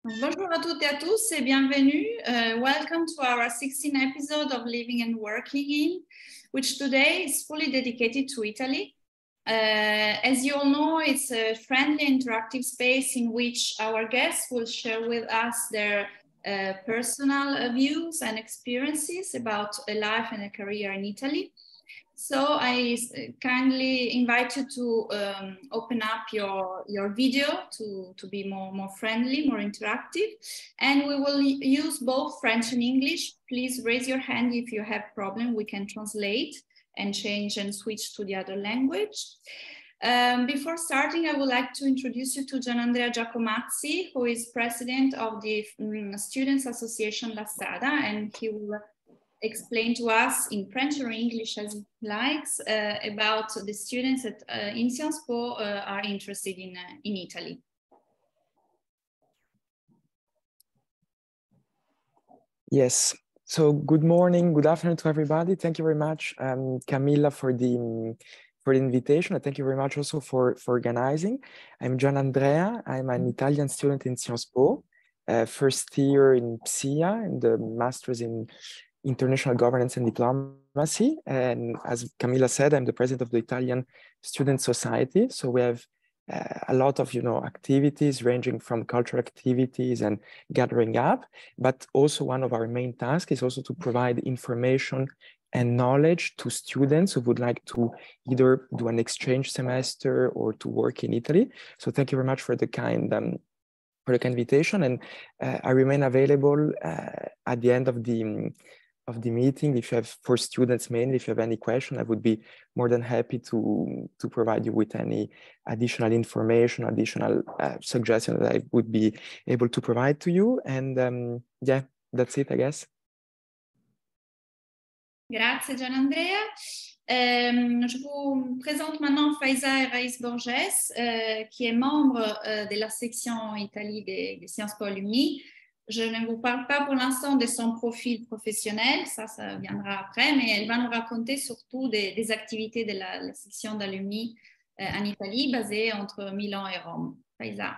Bonjour à toutes et à tous et bienvenue. Welcome to our 16th episode of Living and Working In, which today is fully dedicated to Italy. As you all know, it's a friendly interactive space in which our guests will share with us their personal views and experiences about a life and a career in Italy. So I kindly invite you to open up your video to be more friendly, more interactive. And we will use both French and English. Please raise your hand if you have problem. We can translate and change and switch to the other language. Before starting, I would like to introduce you to Gianandrea Giacomazzi, who is president of the Students Association La Strada, and he will explain to us in French or English as he likes about the students that in Sciences Po are interested in Italy. Yes, so good morning, good afternoon to everybody. Thank you very much, Camilla, for the invitation. And thank you very much also for organizing. I'm Gianandrea. I'm an Italian student in Sciences Po, first year in PSIA, and the master's in International Governance and Diplomacy. And as Camilla said, I'm the president of the Italian Student Society. So we have a lot of, activities ranging from cultural activities and gathering up, but also one of our main tasks is also to provide information and knowledge to students who would like to either do an exchange semester or to work in Italy. So thank you very much for the kind invitation, and I remain available at the end of the meeting. If you have, for students mainly, if you have any question, I would be more than happy to provide you with any additional information, additional suggestions that I would be able to provide to you. And yeah, that's it, I guess. Grazie Gianandrea. Je vous présente maintenant Faiza Eraïs Borges, qui est membre de la section Italie des Sciences Po Alumni. Je ne vous parle pas pour l'instant de son profil professionnel, ça viendra après, mais elle va nous raconter surtout des activités de la section d'alumni en Italie, basée entre Milan et Rome. Faiza.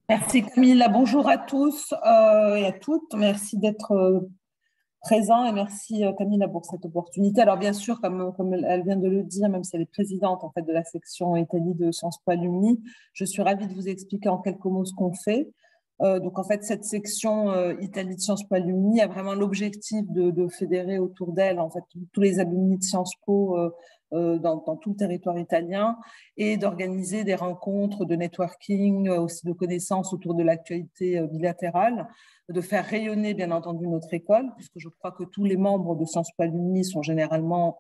Merci Camilla, bonjour à tous et à toutes, merci d'être présents et merci Camilla pour cette opportunité. Alors bien sûr, comme elle vient de le dire, même si elle est présidente en fait, de la section Italie de Sciences Po Alumni, je suis ravie de vous expliquer en quelques mots ce qu'on fait. Donc, en fait, cette section Italie de Sciences Po Alumni a vraiment l'objectif de fédérer autour d'elle, en fait, tous les alumni de Sciences Po dans tout le territoire italien et d'organiser des rencontres de networking, aussi de connaissances autour de l'actualité bilatérale, de faire rayonner, bien entendu, notre école, puisque je crois que tous les membres de Sciences Po Alumni sont généralement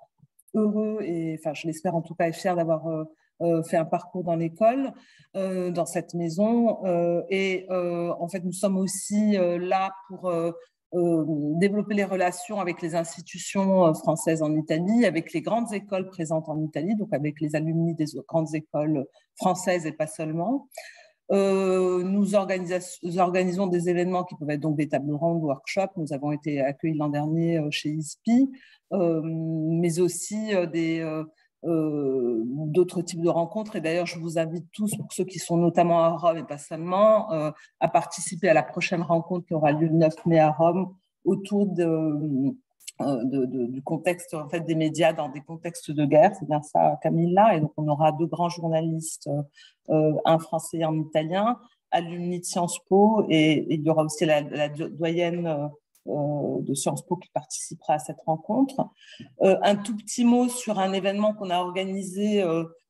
heureux et, enfin, je l'espère en tout cas, et fiers d'avoir fait un parcours dans l'école, dans cette maison. En fait, nous sommes aussi là pour développer les relations avec les institutions françaises en Italie, avec les grandes écoles présentes en Italie, donc avec les alumni des grandes écoles françaises et pas seulement. Nous organisons des événements qui peuvent être donc des tables rondes, workshops. Nous avons été accueillis l'an dernier chez ISPI, mais aussi d'autres types de rencontres. Et d'ailleurs, je vous invite tous, pour ceux qui sont notamment à Rome et pas seulement, à participer à la prochaine rencontre qui aura lieu le 9 mai à Rome autour du contexte en fait, des médias dans des contextes de guerre. C'est bien ça, Camilla. Et donc, on aura deux grands journalistes, un français et un italien, alumni de Sciences Po, et il y aura aussi la doyenne de Sciences Po qui participera à cette rencontre. Un tout petit mot sur un événement qu'on a organisé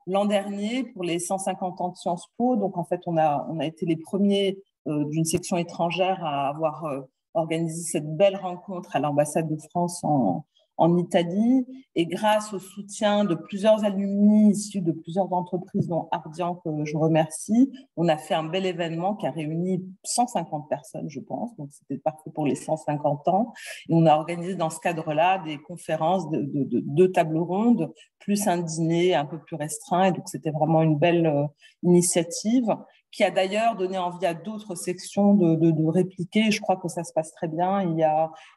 l'an dernier pour les 150 ans de Sciences Po. Donc, en fait, on a été les premiers d'une section étrangère à avoir organisé cette belle rencontre à l'ambassade de France en Italie. Et grâce au soutien de plusieurs alumni issus de plusieurs entreprises, dont Ardian, que je remercie, on a fait un bel événement qui a réuni 150 personnes, je pense. Donc, c'était parfait pour les 150 ans. Et on a organisé dans ce cadre-là des conférences, deux tables rondes, plus un dîner un peu plus restreint. Et donc, c'était vraiment une belle initiative qui a d'ailleurs donné envie à d'autres sections de répliquer. Je crois que ça se passe très bien. Il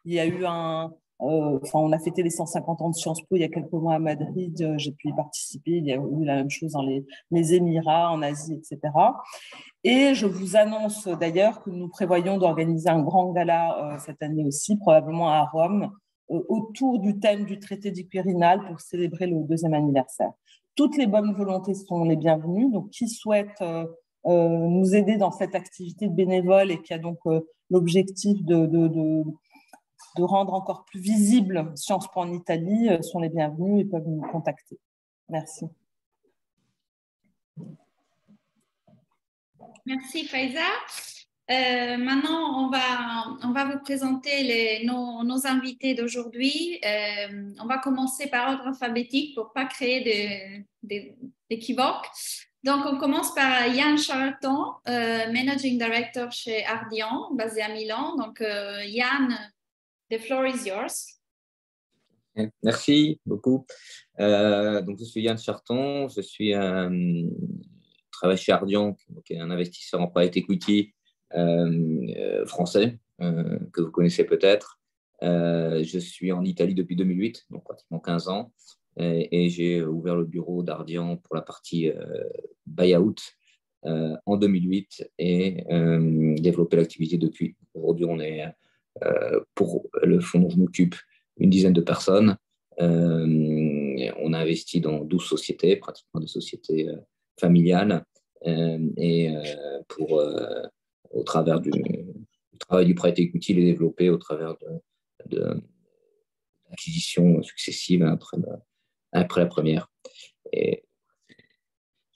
y a eu on a fêté les 150 ans de Sciences Po il y a quelques mois à Madrid. J'ai pu y participer. Il y a eu la même chose dans les Émirats, en Asie, etc. Et je vous annonce d'ailleurs que nous prévoyons d'organiser un grand gala cette année aussi, probablement à Rome, autour du thème du traité du Quirinal pour célébrer le 2e anniversaire. Toutes les bonnes volontés sont les bienvenues. Donc, qui souhaite nous aider dans cette activité de bénévole et qui a donc l'objectif de rendre encore plus visible Sciences Po en Italie sont les bienvenus et peuvent nous contacter. Merci. Merci Faiza. Maintenant, on va vous présenter nos invités d'aujourd'hui. On va commencer par ordre alphabétique pour ne pas créer d'équivoques. Donc, on commence par Yann Charlton, Managing Director chez Ardian, basé à Milan. Donc, Yann, the floor is yours. Merci beaucoup. Donc, je suis Yann Charlton, je travaille chez Ardian, qui est un investisseur en private equity français, que vous connaissez peut-être. Je suis en Italie depuis 2008, donc pratiquement 15 ans, et j'ai ouvert le bureau d'Ardian pour la partie buyout en 2008 et développé l'activité depuis. Aujourd'hui, on est, pour le fonds dont je m'occupe, une dizaine de personnes. On a investi dans 12 sociétés, pratiquement des sociétés familiales, au travers du travail du private equity, les développer au travers d'acquisitions successives après la première. Et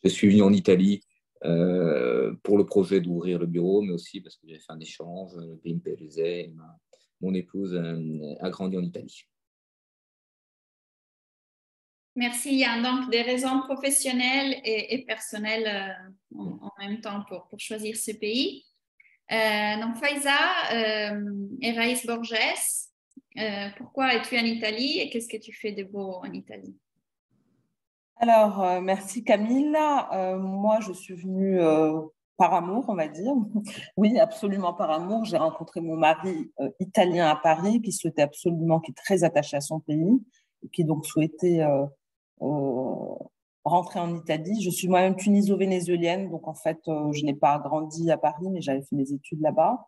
je suis venu en Italie pour le projet d'ouvrir le bureau, mais aussi parce que j'avais fait un échange, le pays me plaisait, et mon épouse a grandi en Italie. Merci Yann. Donc, des raisons professionnelles et personnelles en même temps pour choisir ce pays. Donc, Faiza et Raïs Borges, pourquoi es-tu en Italie et qu'est-ce que tu fais de beau en Italie? Alors, merci Camille. Moi, je suis venue par amour, on va dire. Oui, absolument par amour. J'ai rencontré mon mari italien à Paris qui souhaitait absolument, qui est très attaché à son pays et qui donc souhaitait rentrer en Italie. Je suis moi-même tuniso-vénézuélienne, donc en fait, je n'ai pas grandi à Paris, mais j'avais fait mes études là-bas.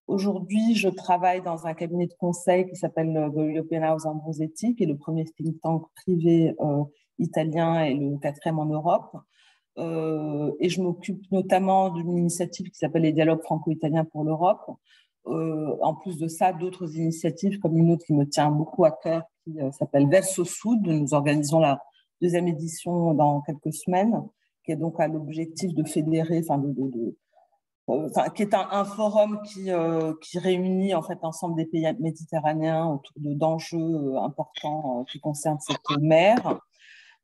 Aujourd'hui, je travaille dans un cabinet de conseil qui s'appelle The European House Ambrosetti, qui est le premier think tank privé italien et le 4e en Europe. Et je m'occupe notamment d'une initiative qui s'appelle les dialogues franco-italiens pour l'Europe. En plus de ça, d'autres initiatives, comme une autre qui me tient beaucoup à cœur, qui s'appelle Verso Sud. Nous organisons la 2e édition dans quelques semaines, qui est donc à l'objectif de fédérer, qui est un forum qui réunit en fait l'ensemble des pays méditerranéens autour d'enjeux importants qui concernent cette mer.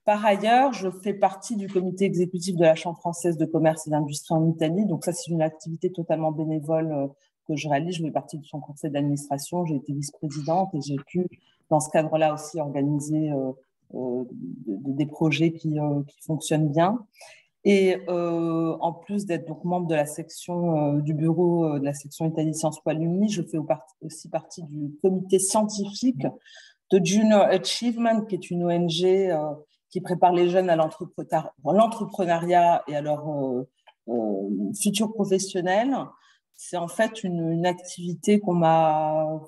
Par ailleurs, je fais partie du comité exécutif de la Chambre française de commerce et d'industrie en Italie. Donc ça, c'est une activité totalement bénévole que je réalise. Je fais partie de son conseil d'administration. J'ai été vice-présidente et j'ai pu, dans ce cadre-là aussi, organiser des projets qui fonctionnent bien. Et en plus d'être donc membre de la section du bureau de la section Italie Sciences Po Alumni, je fais aussi partie du comité scientifique de Junior Achievement, qui est une ONG qui prépare les jeunes à l'entrepreneuriat et à leur futur professionnel. C'est en fait une activité un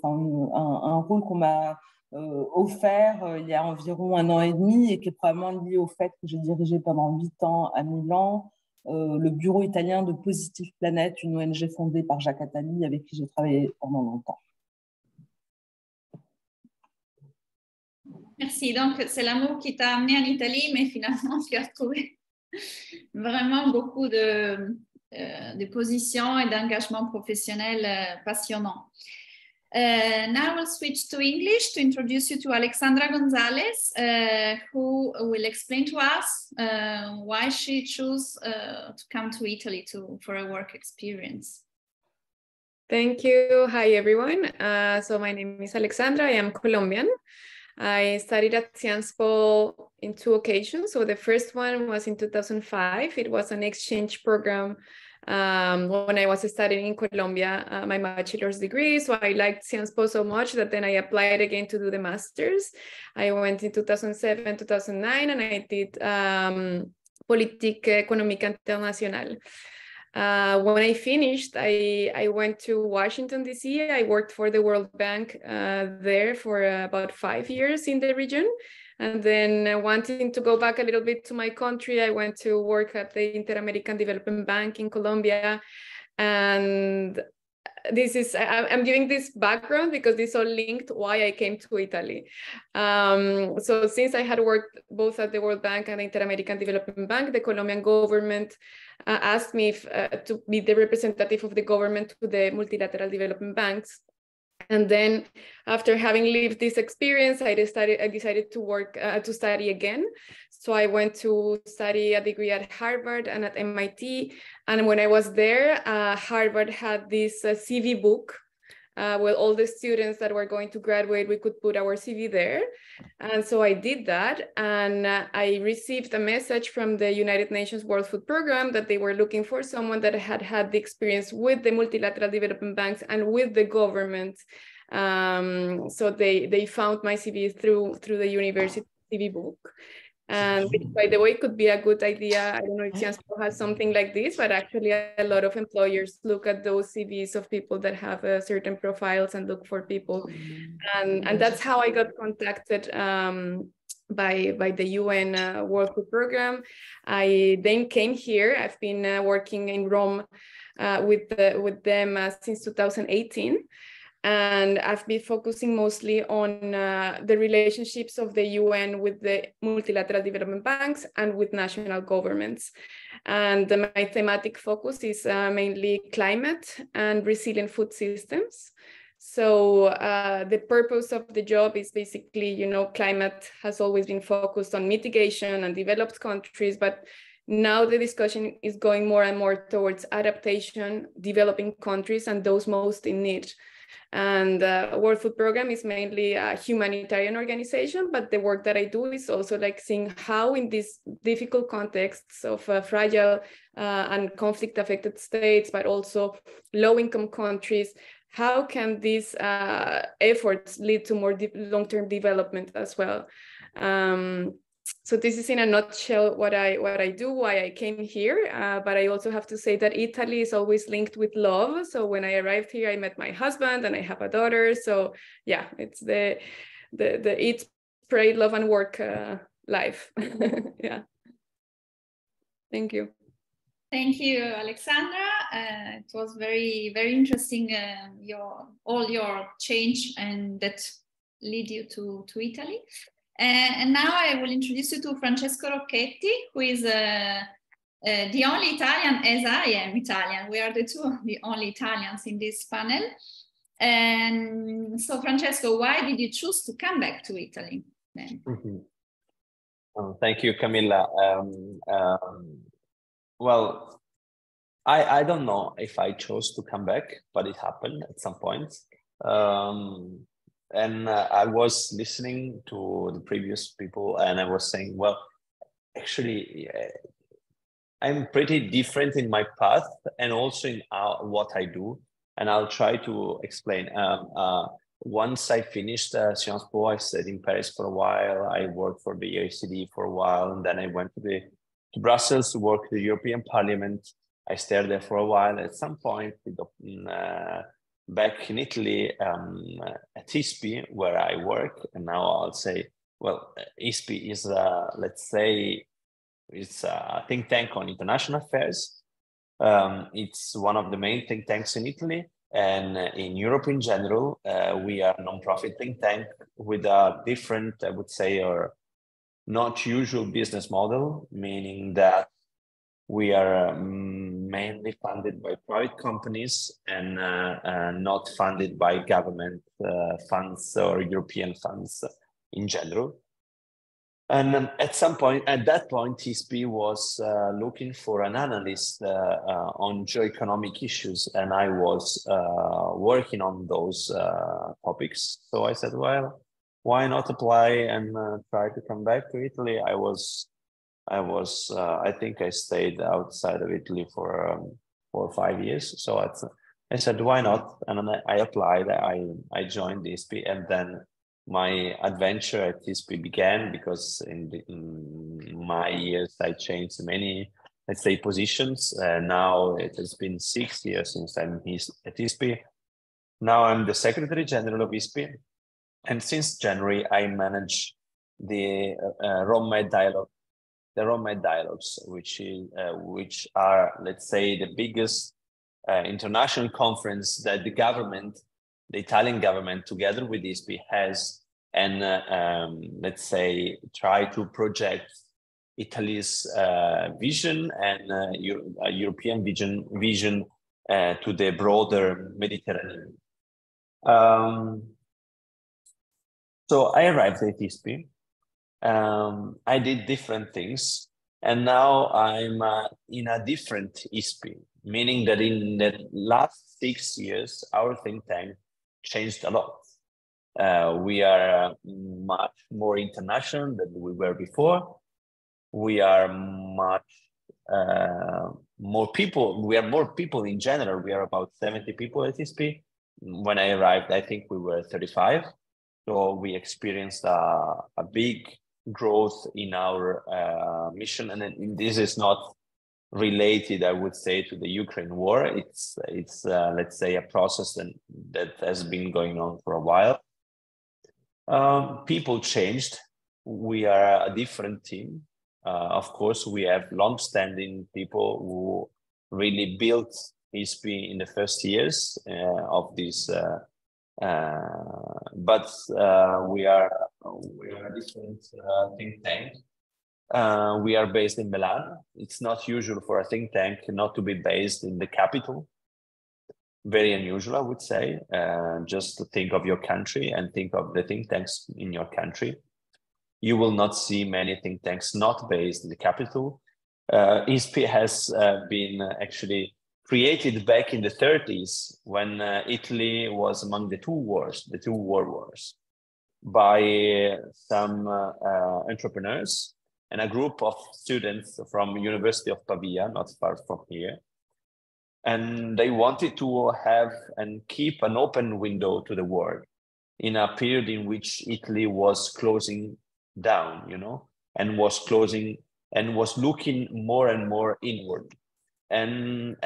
rôle qu'on m'a offert il y a environ 1 an et demi et qui est probablement lié au fait que j'ai dirigé pendant 8 ans à Milan le bureau italien de Positive Planet, une ONG fondée par Jacques Attali avec qui j'ai travaillé pendant longtemps. Merci. Donc, c'est l'amour qui t'a amené en Italie, mais finalement, tu as trouvé vraiment beaucoup de positions et d'engagements professionnels passionnants. Now we'll switch to English to introduce you to Alexandra Gonzalez, who will explain to us why she chose to come to Italy for a work experience. Thank you. Hi, everyone. So my name is Alexandra. I am Colombian. I studied at Sciences Po in 2 occasions. So the first one was in 2005. It was an exchange program when I was studying in Colombia, my bachelor's degree. So I liked Sciences Po so much that then I applied again to do the master's. I went in 2007, 2009, and I did Politique économique internationale. When I finished, I went to Washington, D.C. I worked for the World Bank there for about 5 years in the region. And then wanting to go back a little bit to my country, I went to work at the Inter-American Development Bank in Colombia. And this is, I'm giving this background because this all linked why I came to Italy. So since I had worked both at the World Bank and the Inter-American Development Bank, the Colombian government asked me if, to be the representative of the government to the multilateral development banks. And then after having lived this experience, I decided to work, to study again. So I went to study a degree at Harvard and at MIT. And when I was there, Harvard had this CV book where all the students that were going to graduate, we could put our CV there. And so I did that. And I received a message from the United Nations World Food Program that they were looking for someone that had had the experience with the multilateral development banks and with the government. So they found my CV through the university CV book. And which, by the way, could be a good idea. I don't know if Sciences Po has something like this, but actually a lot of employers look at those CVs of people that have certain profiles and look for people. And that's how I got contacted by the UN World Food Program. I then came here. I've been working in Rome with them since 2018. And I've been focusing mostly on the relationships of the UN with the multilateral development banks and with national governments. And my thematic focus is mainly climate and resilient food systems. So the purpose of the job is basically, you know, climate has always been focused on mitigation and developed countries, but now the discussion is going more and more towards adaptation, developing countries, and those most in need. And World Food Program is mainly a humanitarian organization, but the work that I do is also like seeing how in these difficult contexts of fragile and conflict affected states, but also low income countries, how can these efforts lead to more long-term development as well? So this is in a nutshell what I do, why I came here. But I also have to say that Italy is always linked with love. So when I arrived here, I met my husband and I have a daughter. So yeah, it's the eat, pray, love, and work life. Yeah. Thank you. Thank you, Alexandra. It was very, very interesting. All your change and that lead you to Italy. And now I will introduce you to Francesco Rocchetti, who is the only Italian, as I am Italian. We are the only Italians in this panel. And so, Francesco, why did you choose to come back to Italy then? Thank you, Camilla. Well, I don't know if I chose to come back, but it happened at some point. And I was listening to the previous people and I was saying, well, actually, I'm pretty different in my path and also in what I do. And I'll try to explain. Once I finished Sciences Po, I stayed in Paris for a while. I worked for the OECD for a while. And then I went to Brussels to work at the European Parliament. I stayed there for a while. At some point, back in Italy at ISPI, where I work, and now I'll say, well, ISPI is, let's say, it's a think tank on international affairs. It's one of the main think tanks in Italy and in Europe in general. We are a non-profit think tank with a different, I would say, or not usual business model, meaning that we are mainly funded by private companies and not funded by government funds or European funds in general. And at that point, ISPI was looking for an analyst on geoeconomic issues, and I was working on those topics. So I said, well, why not apply and try to come back to Italy? I think I stayed outside of Italy for 4 or 5 years. So I said, why not? And then I applied, I joined ISPI, and then my adventure at ISPI began, because in my years, I changed many, let's say, positions. Now it has been 6 years since I'm at ISPI. Now I'm the Secretary General of ISPI. And since January, I manage the RomMed Dialogue, the RomMed Dialogues, which are, let's say, the biggest international conference that the Italian government, together with ISPI, has, and let's say, try to project Italy's vision and European vision to the broader Mediterranean. So I arrived at ISPI. I did different things, and now I'm in a different ISPI, meaning that in the last 6 years, our think tank changed a lot. We are much more international than we were before. We are much more people. We are more people in general. We are about 70 people at ISPI. When I arrived, I think we were 35. So we experienced a big growth in our mission, and this is not related, I would say, to the Ukraine war. It's let's say, a process that has been going on for a while. People changed. We are a different team. Of course, we have long-standing people who really built ISPI in the first years of this. But we are a different think tank. We are based in Milan. It's not usual for a think tank not to be based in the capital. Very unusual, I would say. Just to think of your country and think of the think tanks in your country. You will not see many think tanks not based in the capital. ISPI has been actually created back in the 30s, when Italy was among the two world wars, by some entrepreneurs and a group of students from University of Pavia, not far from here. And they wanted to have and keep an open window to the world in a period in which Italy was closing down, and was closing and was looking more and more inward. And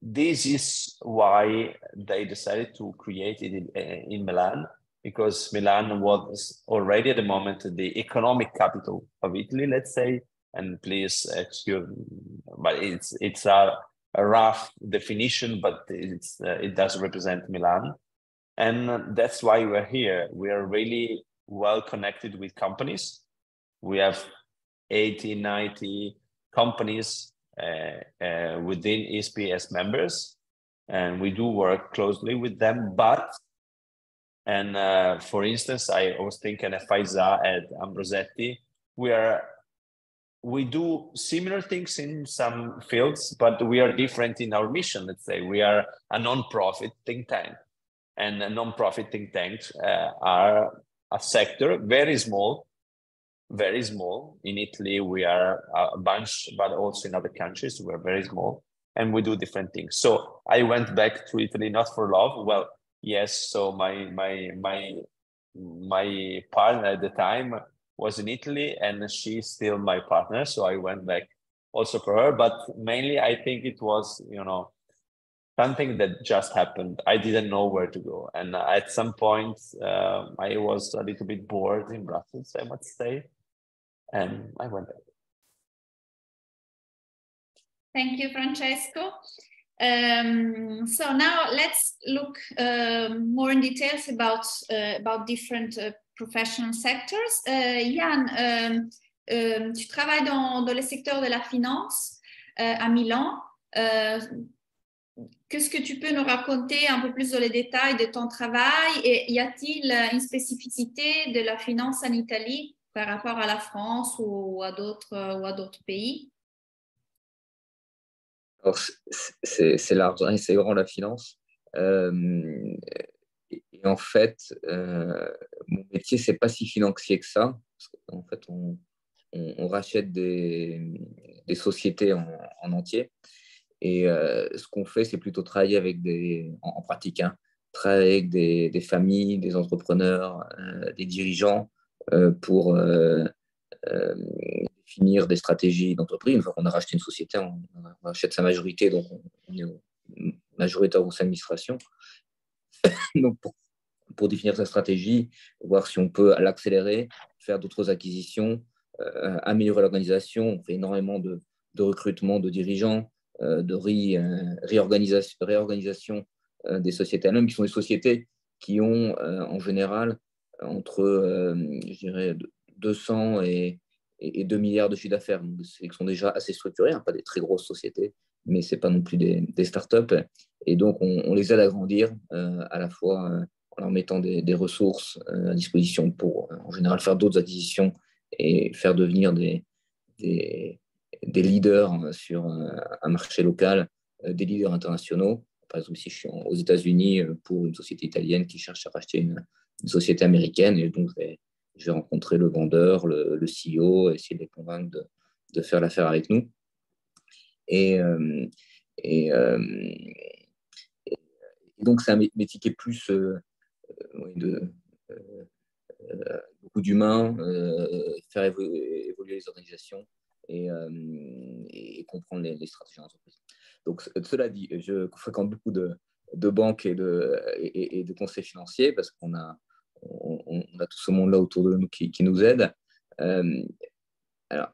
this is why they decided to create it in Milan, because Milan was already at the moment the economic capital of Italy, let's say. And please excuse me, but it's a rough definition, but it does represent Milan. And that's why we're here. We are really well connected with companies. We have 80, 90 companies within ISPI as members, and we do work closely with them. For instance, I was thinking of Faiza at Ambrosetti. We do similar things in some fields, but we are different in our mission. Let's say we are a non-profit think tank, and non-profit think tanks are a sector very small. Very small. In Italy, we are a bunch, but also in other countries, we're very small, and we do different things. So I went back to Italy not for love. Well, yes. So my partner at the time was in Italy, and she's still my partner. So I went back also for her. But mainly, I think it was, something that just happened. I didn't know where to go, and at some point, I was a little bit bored in Brussels, I must say. And I went there. Thank you, Francesco. So now let's look more in details about different professional sectors. Yann, tu travailles dans le secteur de la finance à Milan. Qu'est-ce que tu peux nous raconter un peu plus dans les détails de ton travail, et y a-t-il une spécificité de la finance en Italie par rapport à la France ou à d'autres pays? Alors, c'est large et c'est grand, la finance. Et en fait, mon métier, c'est pas si financier que ça. Parce qu'en fait, on rachète des sociétés en entier. Et ce qu'on fait, c'est plutôt travailler avec en pratique, hein, travailler avec des familles, des entrepreneurs, des dirigeants pour définir des stratégies d'entreprise. Une fois qu'on a racheté une société, on achète sa majorité, donc on est majoritaire au conseil d'administration. Donc, pour définir sa stratégie, voir si on peut l'accélérer, faire d'autres acquisitions, améliorer l'organisation. On fait énormément de recrutement de dirigeants, de réorganisation des sociétés elles-mêmes, qui sont des sociétés qui ont en général entre, je dirais, 200 et 2 milliards de chiffre d'affaires. Ils sont déjà assez structurés, hein, pas des très grosses sociétés, mais ce n'est pas non plus des startups. Et donc, on les aide à grandir à la fois en leur mettant des ressources à disposition pour, en général, faire d'autres acquisitions et faire devenir des leaders sur un marché local, des leaders internationaux. Par exemple, si je suis aux États-Unis pour une société italienne qui cherche à racheter une société américaine, et donc je vais rencontrer le vendeur, le CEO, essayer de les convaincre de faire l'affaire avec nous. Et donc, c'est un métier qui est plus beaucoup d'humains, faire évoluer les organisations et comprendre les stratégies d'entreprise. Donc, cela dit, je fréquente beaucoup de banques et de conseils financiers parce qu'on a tout ce monde-là autour de nous qui nous aide. Alors,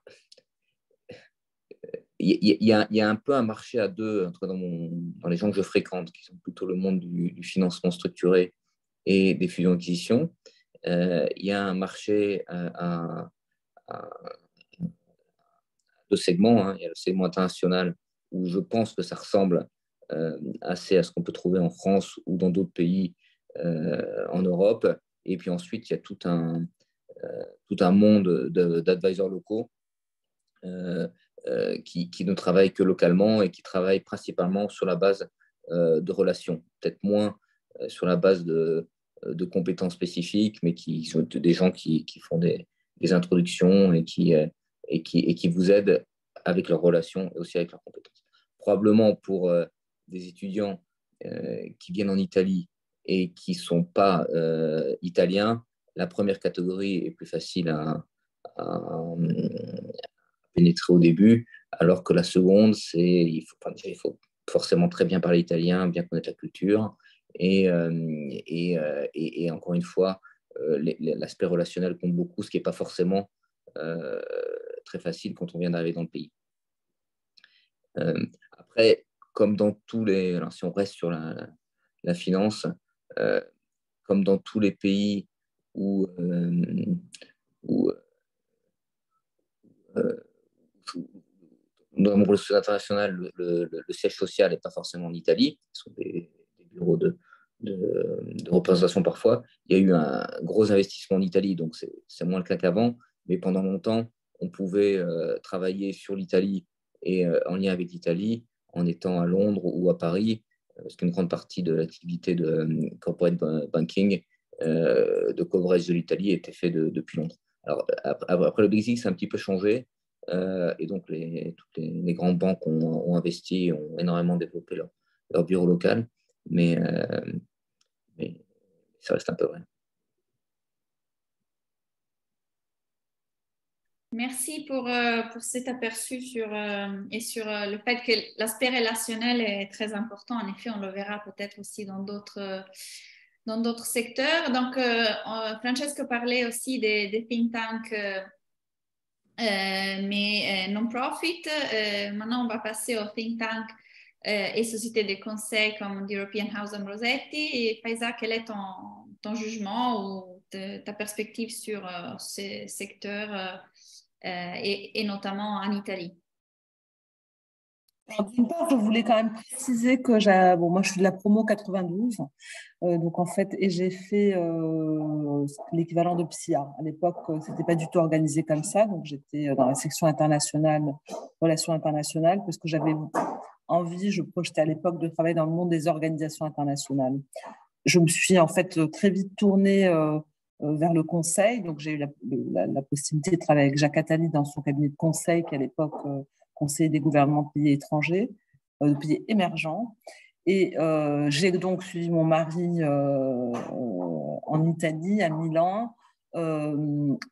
il y a un peu un marché à deux dans les gens que je fréquente, qui sont plutôt le monde du financement structuré et des fusions-acquisitions. Il y a un marché à deux segments, hein. Il y a le segment international où je pense que ça ressemble assez à ce qu'on peut trouver en France ou dans d'autres pays en Europe. Et puis ensuite, il y a tout un monde d'advisors locaux qui ne travaillent que localement et qui travaillent principalement sur la base de relations, peut-être moins sur la base de compétences spécifiques, mais qui sont des gens qui font des introductions et qui vous aident avec leurs relations et aussi avec leurs compétences. Probablement pour des étudiants qui viennent en Italie et qui ne sont pas italiens, la première catégorie est plus facile à pénétrer au début, alors que la seconde, il faut forcément très bien parler italien, bien connaître la culture, et encore une fois, l'aspect relationnel compte beaucoup, ce qui n'est pas forcément très facile quand on vient d'arriver dans le pays. Après, comme dans tous les... Alors, si on reste sur la finance, comme dans tous les pays où dans mon processus international, le siège social n'est pas forcément en Italie. Ce sont des bureaux de représentation parfois. Il y a eu un gros investissement en Italie, donc c'est moins le cas qu'avant. Mais pendant longtemps, on pouvait travailler sur l'Italie et en lien avec l'Italie en étant à Londres ou à Paris, parce qu'une grande partie de l'activité de corporate banking, de coverage de l'Italie était fait depuis Londres. Alors, après le Brexit, c'est un petit peu changé. Et donc, toutes les grandes banques ont investi, ont énormément développé leur bureau local, mais ça reste un peu vrai. Merci pour cet aperçu sur le fait que l'aspect relationnel est très important. En effet, on le verra peut-être aussi dans d'autres secteurs. Donc, Francesco parlait aussi des think tanks, mais non-profit. Maintenant, on va passer aux think tanks et sociétés de conseil comme l'European House Ambrosetti. Et Faiza, quel est ton jugement ou ta perspective sur ces secteurs et notamment en Italie? Alors, d'une part, je voulais quand même préciser que moi, je suis de la promo 92, donc en fait, et j'ai fait l'équivalent de PSIA. À l'époque, c'était pas du tout organisé comme ça, donc j'étais dans la section internationale, relations internationales, parce que j'avais envie, je projetais à l'époque de travailler dans le monde des organisations internationales. Je me suis en fait très vite tournée vers le conseil, donc j'ai eu la possibilité de travailler avec Jacques Attali dans son cabinet de conseil, qui à l'époque conseiller des gouvernements de pays étrangers. de pays émergents. Et j'ai donc suivi mon mari en Italie, à Milan.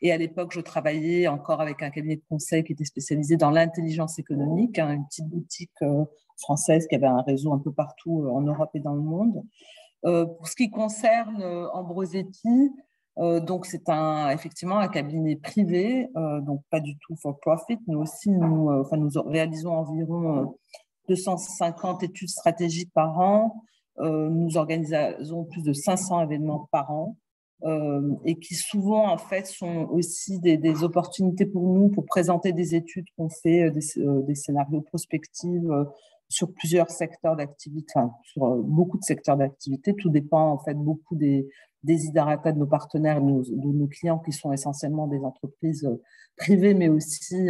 Et à l'époque, je travaillais encore avec un cabinet de conseil qui était spécialisé dans l'intelligence économique, hein, une petite boutique française qui avait un réseau un peu partout en Europe et dans le monde. Pour ce qui concerne Ambrosetti, donc c'est effectivement un cabinet privé, donc pas du tout for profit, mais aussi nous réalisons environ 250 études stratégiques par an. Nous organisons plus de 500 événements par an. Et qui souvent en fait sont aussi des opportunités pour nous pour présenter des études qu'on fait, des scénarios prospectifs sur plusieurs secteurs d'activité, enfin sur beaucoup de secteurs d'activité. Tout dépend en fait beaucoup des desiderata de nos partenaires, de nos clients qui sont essentiellement des entreprises privées, mais aussi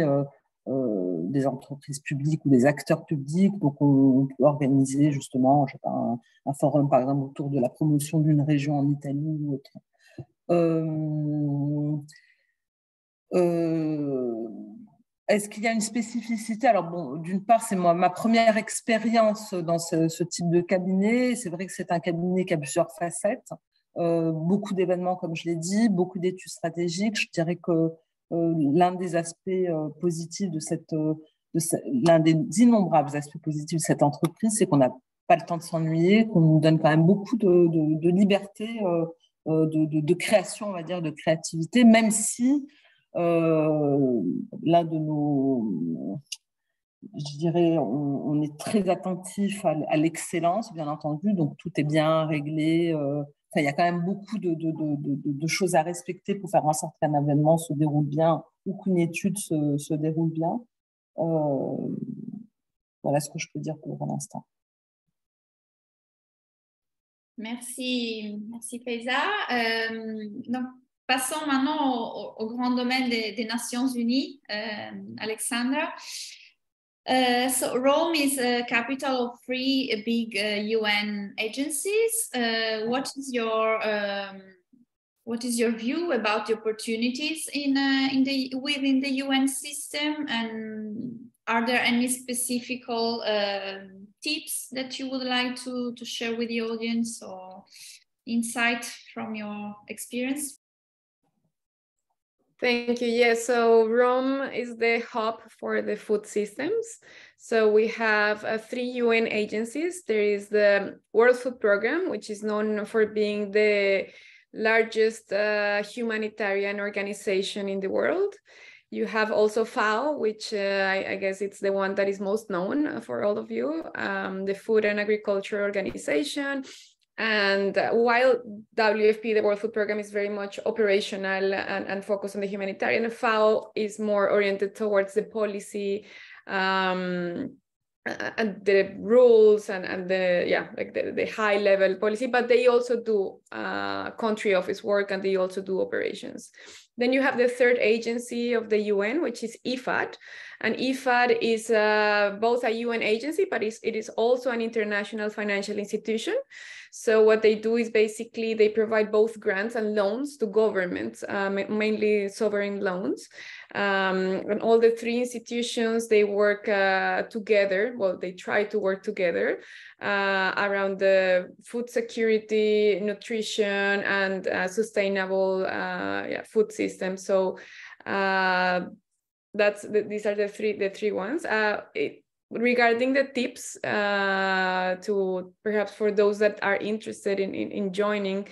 des entreprises publiques ou des acteurs publics. Donc, on peut organiser justement, je sais pas, un forum par exemple autour de la promotion d'une région en Italie ou autre. Est-ce qu'il y a une spécificité? Alors bon, d'une part, c'est ma première expérience dans ce type de cabinet. C'est vrai que c'est un cabinet qui a plusieurs facettes, beaucoup d'événements, comme je l'ai dit, beaucoup d'études stratégiques. Je dirais que l'un des aspects positifs l'un des innombrables aspects positifs de cette entreprise, c'est qu'on n'a pas le temps de s'ennuyer, qu'on nous donne quand même beaucoup de liberté, de création, on va dire, de créativité, même si l'un de nos, je dirais, on est très attentif à l'excellence, bien entendu, donc tout est bien réglé. Il y a quand même beaucoup de choses à respecter pour faire en sorte qu'un événement se déroule bien ou qu'une étude se déroule bien. Voilà ce que je peux dire pour l'instant. Merci Faiza. Donc, passons maintenant au grand domaine des Nations Unies, Alexandra. So Rome is a capital of three big UN agencies. What is your view about the opportunities within the UN system, and are there any specific tips that you would like to share with the audience or insight from your experience? Thank you. Yes, so Rome is the hub for the food systems. So we have 3 UN agencies. There is the World Food Programme, which is known for being the largest humanitarian organization in the world. You have also FAO, which I guess it's the one that is most known for all of you, the Food and Agriculture Organization. And while WFP, the World Food Programme, is very much operational and focused on the humanitarian, FAO is more oriented towards the policy and the rules and the high level policy, but they also do country office work and they also do operations. Then you have the third agency of the UN, which is IFAD. And IFAD is both a UN agency, but it is also an international financial institution. So what they do is basically they provide both grants and loans to governments, mainly sovereign loans. And all the 3 institutions, they work together. Well, they try to work together around the food security, nutrition, and sustainable food system. So these are the three ones. Regarding the tips to perhaps for those that are interested in joining,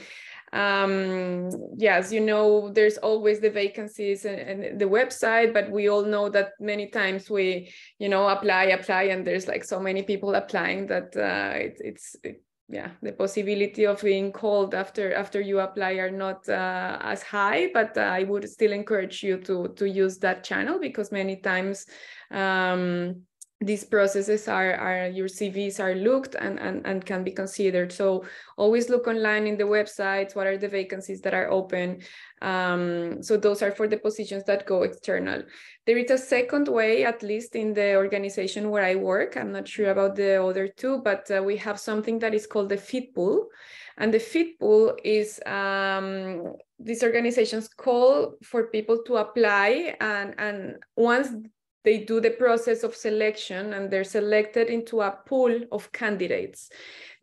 yes, you know, there's always the vacancies and the website, but we all know that many times we, you know, apply, and there's like so many people applying that the possibility of being called after you apply are not as high, but I would still encourage you to use that channel, because many times these processes your CVs are looked and can be considered. So always look online in the websites, what are the vacancies that are open. So those are for the positions that go external. There is a second way, at least in the organization where I work. I'm not sure about the other 2, but we have something that is called the Feed Pool. And the Feed Pool is these organizations call for people to apply, and once they do the process of selection, and they're selected into a pool of candidates.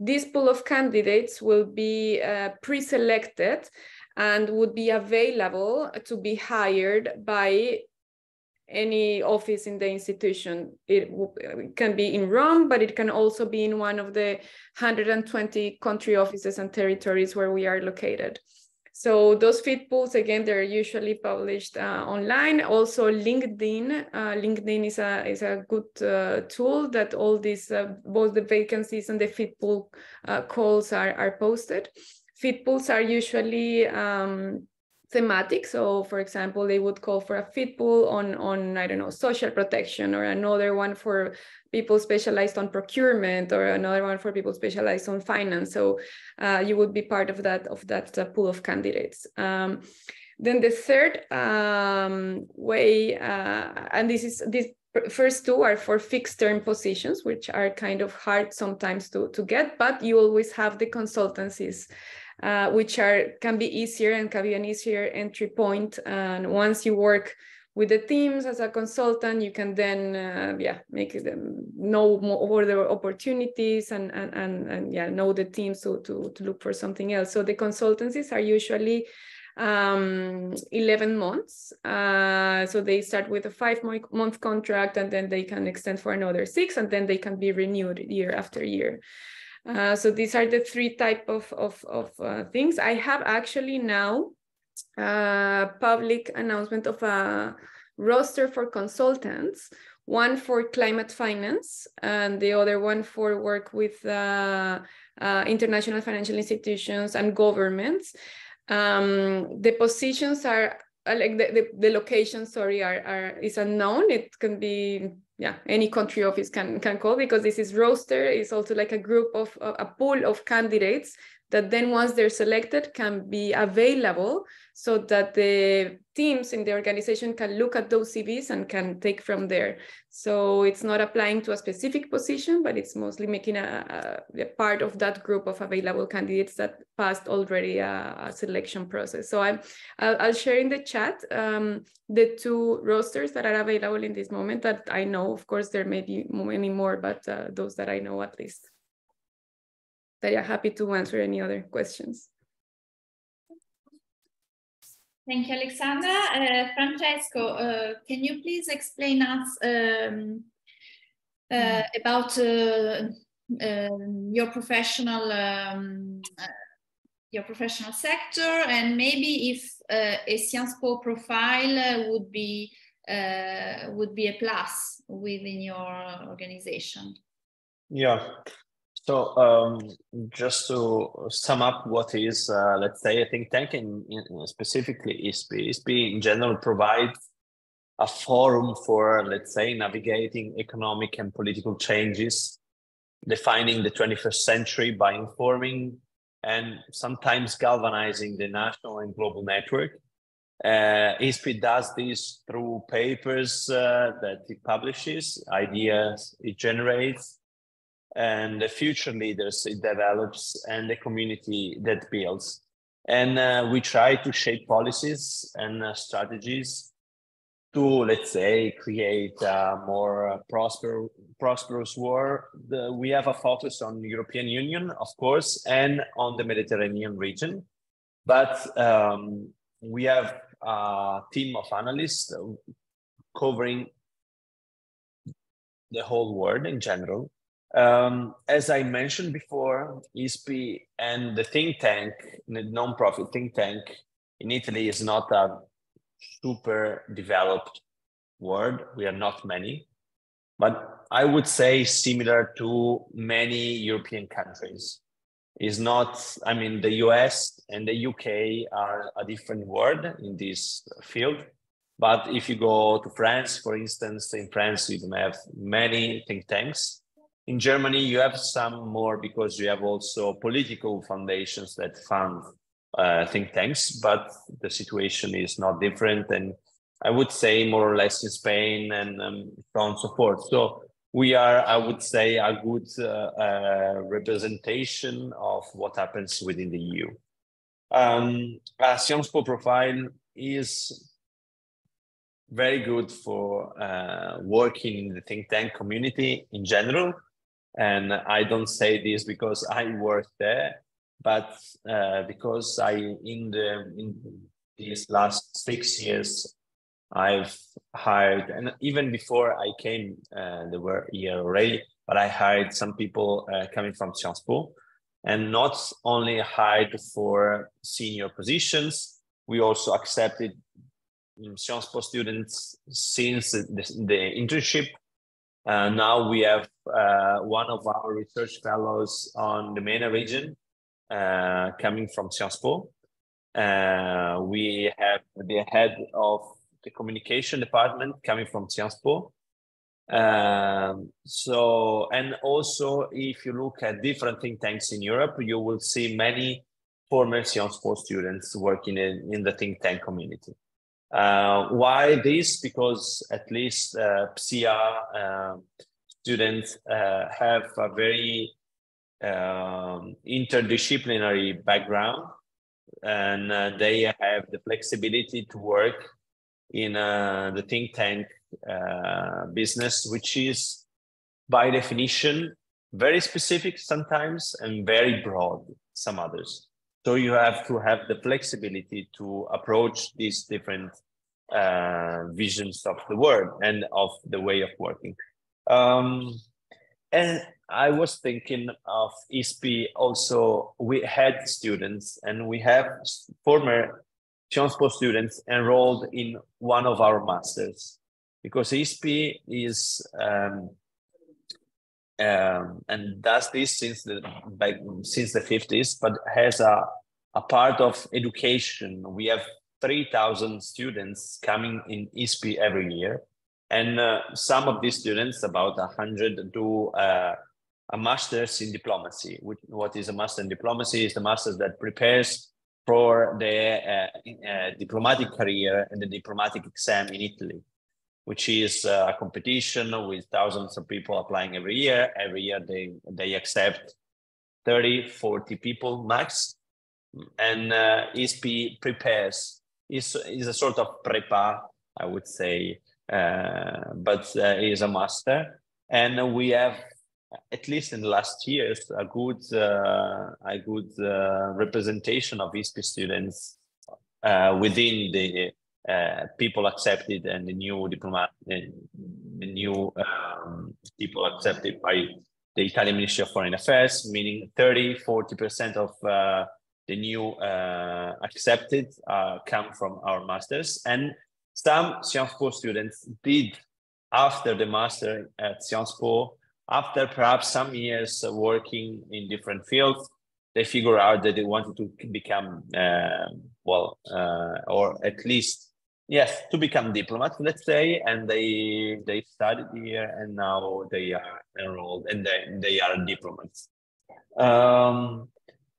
This pool of candidates will be pre-selected and would be available to be hired by any office in the institution. It can be in Rome, but it can also be in one of the 120 country offices and territories where we are located. So those fit pools, again, they're usually published online. Also LinkedIn. LinkedIn is a good tool that all these, both the vacancies and the fit pool calls are posted. Fit pools are usually thematic. So for example, they would call for a fit pool on, I don't know, social protection, or another one for people specialized on procurement, or another one for people specialized on finance. So you would be part of that pool of candidates. Then the third way, and these first two are for fixed term positions, which are kind of hard sometimes to get, but you always have the consultancies, which can be easier and can be an easier entry point. And once you work with the teams as a consultant, you can then make them know more the opportunities and know the teams to look for something else. So the consultancies are usually 11 months. So they start with a 5-month contract, and then they can extend for another 6, and then they can be renewed year after year. So these are the 3 type of things. I have actually now public announcement of a roster for consultants, one for climate finance, and the other one for work with international financial institutions and governments. The positions are like the location, sorry, is unknown. It can be any country office can call, because this is roster. It's also like a group of a pool of candidates that then once they're selected can be available, so that the teams in the organization can look at those CVs and can take from there. So it's not applying to a specific position, but it's mostly making a part of that group of available candidates that passed already a selection process. So I'll share in the chat the 2 rosters that are available in this moment that I know. Of course, there may be many more, but those that I know at least. That I'm happy to answer any other questions. Thank you, Alexandra. Francesco, can you please explain us about your professional sector, and maybe if a Sciences Po profile would be a plus within your organization? Yeah. So just to sum up what is, let's say, a think tank, in specifically ISPI. ISPI in general provides a forum for, let's say, navigating economic and political changes, defining the 21st century by informing and sometimes galvanizing the national and global network. ISPI does this through papers that it publishes, ideas it generates, and the future leaders it develops, and the community that builds. And we try to shape policies and strategies to, let's say, create a more prosperous world. We have a focus on the European Union, of course, and on the Mediterranean region. But we have a team of analysts covering the whole world in general. As I mentioned before, ISPI and the think tank, the non-profit think tank in Italy, is not a super developed world. We are not many, but I would say similar to many European countries. Is not, I mean, the US and the UK are a different world in this field. But if you go to France, for instance, in France, you don't have many think tanks. In Germany, you have some more because you have also political foundations that fund think tanks, but the situation is not different. And I would say more or less in Spain and so on and so forth. So we are, I would say, a good representation of what happens within the EU. A Sciences Po profile is very good for working in the think tank community in general. And I don't say this because I work there, but because in these last 6 years, I've hired, and even before I came, they were here already, but I hired some people coming from Sciences Po, and not only hired for senior positions, we also accepted Sciences Po students since the internship. Now we have one of our research fellows on the MENA region coming from Sciences Po. We have the head of the communication department coming from Sciences Po. So, and also if you look at different think tanks in Europe, you will see many former Sciences Po students working in the think tank community. Why this? Because at least PSIA students have a very interdisciplinary background, and they have the flexibility to work in the think tank business, which is by definition very specific sometimes and very broad some others. So you have to have the flexibility to approach these different visions of the world and of the way of working. And I was thinking of ISPI also. We had students and we have former Sciences Po students enrolled in one of our masters, because ISPI is and does this since the 50s, but has a part of education. We have 3,000 students coming in ISPI every year, and some of these students, about 100, do a master's in diplomacy. What is a master in diplomacy? Is the master that prepares for the diplomatic career and the diplomatic exam in Italy, which is a competition with thousands of people applying every year. Every year they accept 30, 40 people max. And ISPI prepares, is a sort of prepa, I would say, but is a master. And we have, at least in the last years, a good representation of ISPI students within the people accepted and the new people accepted by the Italian Ministry of Foreign Affairs, meaning 30-40% of the new accepted come from our masters. And some Sciences Po students did, after the master at Sciences Po, after perhaps some years working in different fields, they figure out that they wanted to become, or at least, yes, to become diplomats, let's say, and they studied here, and now they are enrolled, and they are diplomats.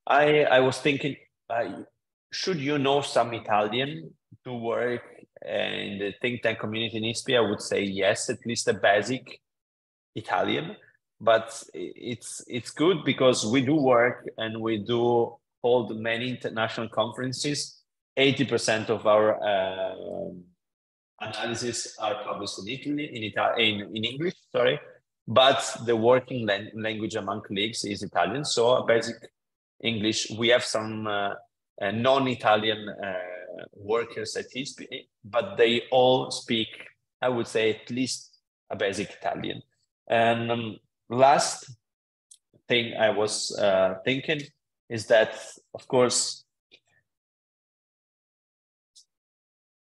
I was thinking, should you know some Italian to work in the think tank community in ISPI? I would say yes, at least a basic Italian, but it's good because we do work and we do hold many international conferences. 80% of our analysis are published in English, sorry, but the working language among colleagues is Italian. So a basic English. We have some non-Italian workers at ISPI, but they all speak, I would say, at least a basic Italian. And last thing I was thinking is that, of course,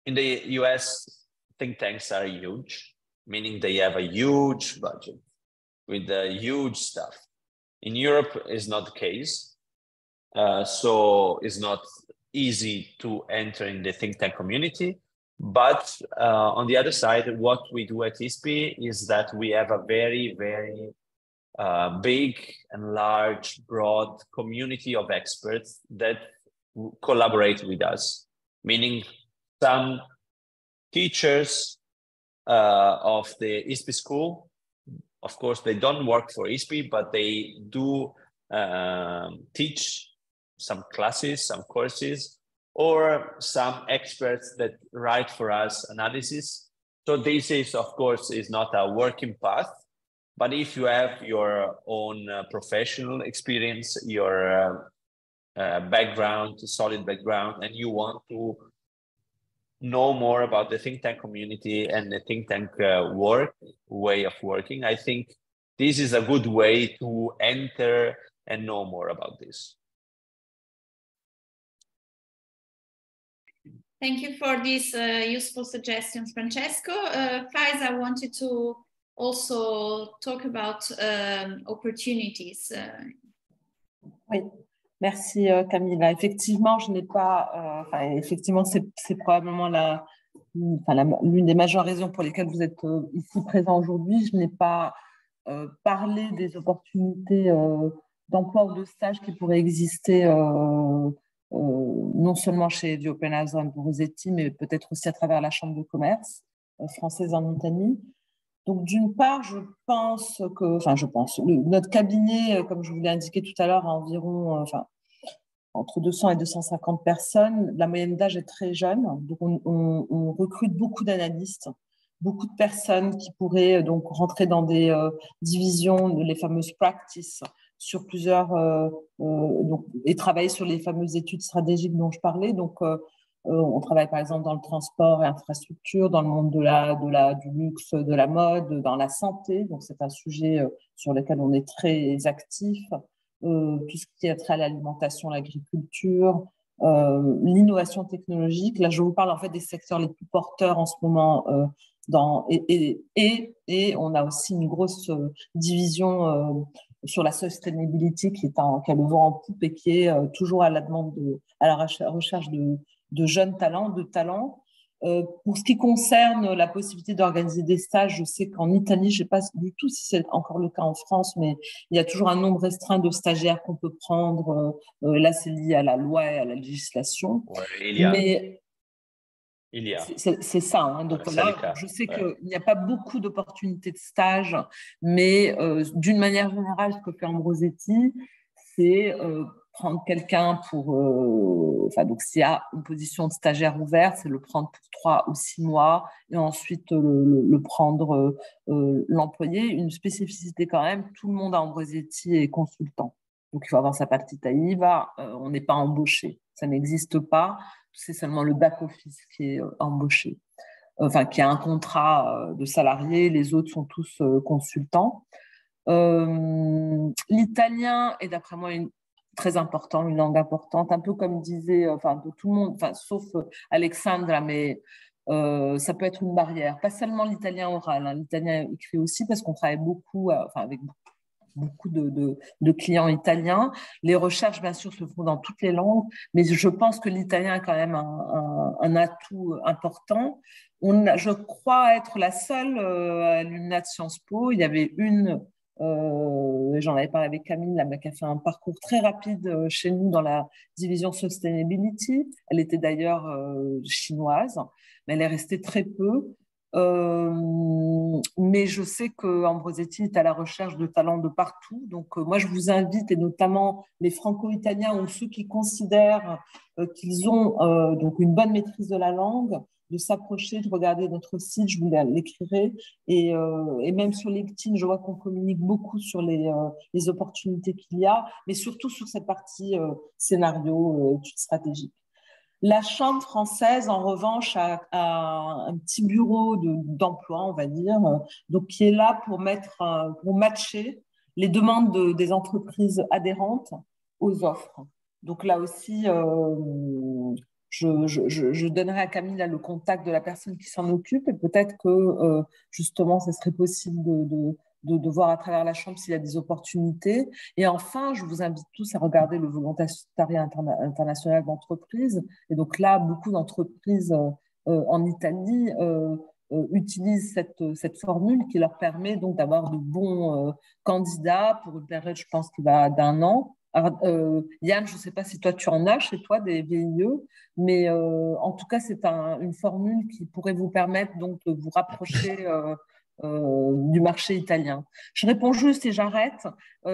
in the US, think tanks are huge, meaning they have a huge budget with huge stuff. In Europe, is not the case. So it's not easy to enter in the think tank community. But on the other side, what we do at ISPI is that we have a very, very big and large, broad community of experts that collaborate with us, meaning some teachers of the ISPI school, of course, they don't work for ISPI, but they do teach some classes, some courses, or some experts that write for us analysis So this is, of course, is not a working path, but if you have your own professional experience, your background, solid background, and you want to know more about the think tank community and the think tank way of working, I think this is a good way to enter and know more about this. Thank you for these useful suggestions, Francesco. Faiza, I wanted to also talk about opportunities. Oui, merci Camilla. Effectivement, je n'ai pas, effectivement, c'est probablement l'une des majeures raisons pour lesquelles vous êtes ici présent aujourd'hui. Je n'ai pas parlé des opportunités d'emploi ou de stage qui pourraient exister non seulement chez The Open House Ambrosetti, mais peut-être aussi à travers la Chambre de commerce française en Italie. Donc, d'une part, notre cabinet, comme je vous l'ai indiqué tout à l'heure, a environ entre 200 et 250 personnes. La moyenne d'âge est très jeune, donc on recrute beaucoup d'analystes, beaucoup de personnes qui pourraient donc rentrer dans des divisions, les fameuses practices, sur plusieurs, et travailler sur les fameuses études stratégiques dont je parlais. Donc, on travaille par exemple dans le transport et infrastructure, dans le monde du luxe, de la mode, dans la santé. Donc, c'est un sujet sur lequel on est très actif. Tout ce qui est trait à l'alimentation, l'agriculture, l'innovation technologique. Là, je vous parle en fait des secteurs les plus porteurs en ce moment. Et on a aussi une grosse division sur la sustainability qui a le vent en poupe et qui est toujours à la demande, à la recherche de jeunes talents, de talents. Pour ce qui concerne la possibilité d'organiser des stages, je sais qu'en Italie, je ne sais pas du tout si c'est encore le cas en France, mais il y a toujours un nombre restreint de stagiaires qu'on peut prendre. Là, c'est lié à la loi et à la législation. Ouais, c'est ça. Hein. Donc voilà, je sais qu'il n'y a pas beaucoup d'opportunités de stage, mais d'une manière générale, ce que fait Ambrosetti, c'est prendre quelqu'un pour... donc, s'il y a une position de stagiaire ouverte, c'est le prendre pour 3 ou 6 mois et ensuite le prendre, l'employer. Une spécificité quand même, tout le monde à Ambrosetti est consultant. Donc, il faut avoir sa partita IVA. On n'est pas embauché. Ça n'existe pas. C'est seulement le back-office qui est embauché. Qui a un contrat de salarié. Les autres sont tous consultants. L'italien est d'après moi très important, une langue importante, un peu comme disait de tout le monde, sauf Alexandra, mais ça peut être une barrière. Pas seulement l'italien oral, hein, l'italien écrit aussi parce qu'on travaille beaucoup avec beaucoup de clients italiens. Les recherches, bien sûr, se font dans toutes les langues, mais je pense que l'italien a quand même un atout important. Je crois être la seule à l'UNA de Sciences Po. Il y avait j'en avais parlé avec Camille, qui a fait un parcours très rapide chez nous dans la division Sustainability. Elle était d'ailleurs chinoise, mais elle est restée très peu. Mais je sais qu'Ambrosetti est à la recherche de talents de partout. Donc, moi, je vous invite, et notamment les franco-italiens ou ceux qui considèrent qu'ils ont donc une bonne maîtrise de la langue, de s'approcher, de regarder notre site, je vous l'écrirai. Et même sur LinkedIn, je vois qu'on communique beaucoup sur les opportunités qu'il y a, mais surtout sur cette partie scénario, études stratégiques. La Chambre française, en revanche, a un petit bureau d'emploi, on va dire, donc qui est là pour matcher les demandes des entreprises adhérentes aux offres. Donc là aussi, je donnerai à Camille le contact de la personne qui s'en occupe et peut-être que justement, ce serait possible de voir à travers la Chambre s'il y a des opportunités. Et enfin, je vous invite tous à regarder le volontariat international d'entreprise. Et donc là, beaucoup d'entreprises en Italie utilisent cette formule qui leur permet donc d'avoir de bons candidats pour une période, je pense, qui va d'1 an. Alors, Yann, je ne sais pas si toi, tu en as chez toi des VIE, mais en tout cas, c'est une formule qui pourrait vous permettre donc, de vous rapprocher du marché italien. Je réponds juste et j'arrête.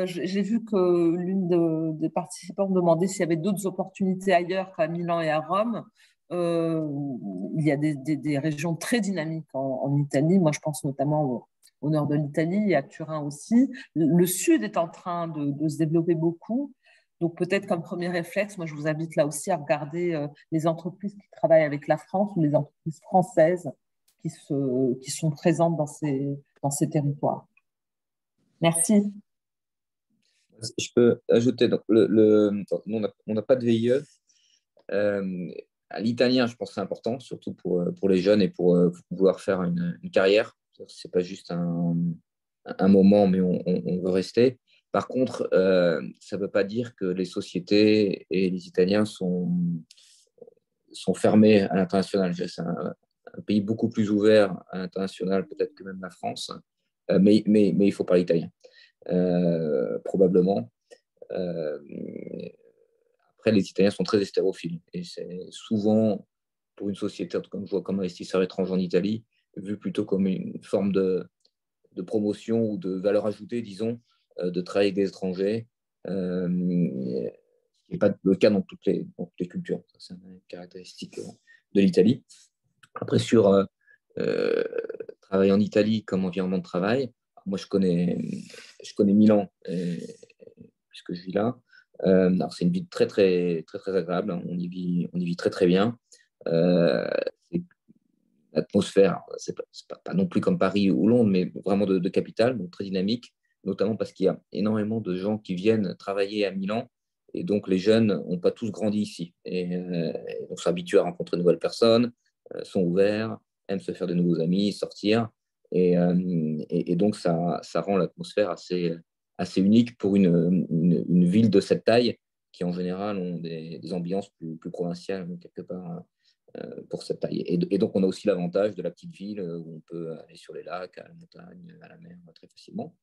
J'ai vu que l'une des participants me demandait s'il y avait d'autres opportunités ailleurs qu'à Milan et à Rome. Il y a des régions très dynamiques en Italie. Moi, je pense notamment au nord de l'Italie et à Turin aussi. Le sud est en train de se développer beaucoup. Donc, peut-être comme premier réflexe, moi, je vous invite là aussi à regarder les entreprises qui travaillent avec la France ou les entreprises françaises qui sont présentes dans ces territoires. Merci. Je peux ajouter, donc, on n'a pas de VIE. À l'italien, je pense que c'est important, surtout pour les jeunes et pour pouvoir faire une carrière. Ce n'est pas juste un moment, mais on veut rester. Par contre, ça ne veut pas dire que les sociétés et les Italiens sont fermés à l'international. C'est un pays beaucoup plus ouvert à l'international, peut-être que même la France, mais il faut parler italien, probablement. Après, les Italiens sont très hystérophiles et c'est souvent, pour une société, comme je vois comme investisseur étranger en Italie, vu plutôt comme une forme de promotion ou de valeur ajoutée, disons, de travailler avec des étrangers, ce qui n'est pas le cas dans toutes les cultures. C'est une caractéristique de l'Italie. Après, sur travailler en Italie comme environnement de travail, moi, je connais Milan, puisque je vis là. Alors c'est une ville très, très, très, très agréable. On y vit très, très bien. L'atmosphère, c'est pas non plus comme Paris ou Londres, mais vraiment de capitale, donc très dynamique, notamment parce qu'il y a énormément de gens qui viennent travailler à Milan. Et donc, les jeunes n'ont pas tous grandi ici. Et donc, sont habitués à rencontrer de nouvelles personnes, sont ouverts, aiment se faire de nouveaux amis, sortir. Et donc, ça rend l'atmosphère assez unique pour une ville de cette taille qui, en général, ont des ambiances plus provinciales, quelque part, pour cette taille. Et donc, on a aussi l'avantage de la petite ville où on peut aller sur les lacs, à la montagne, à la mer très facilement.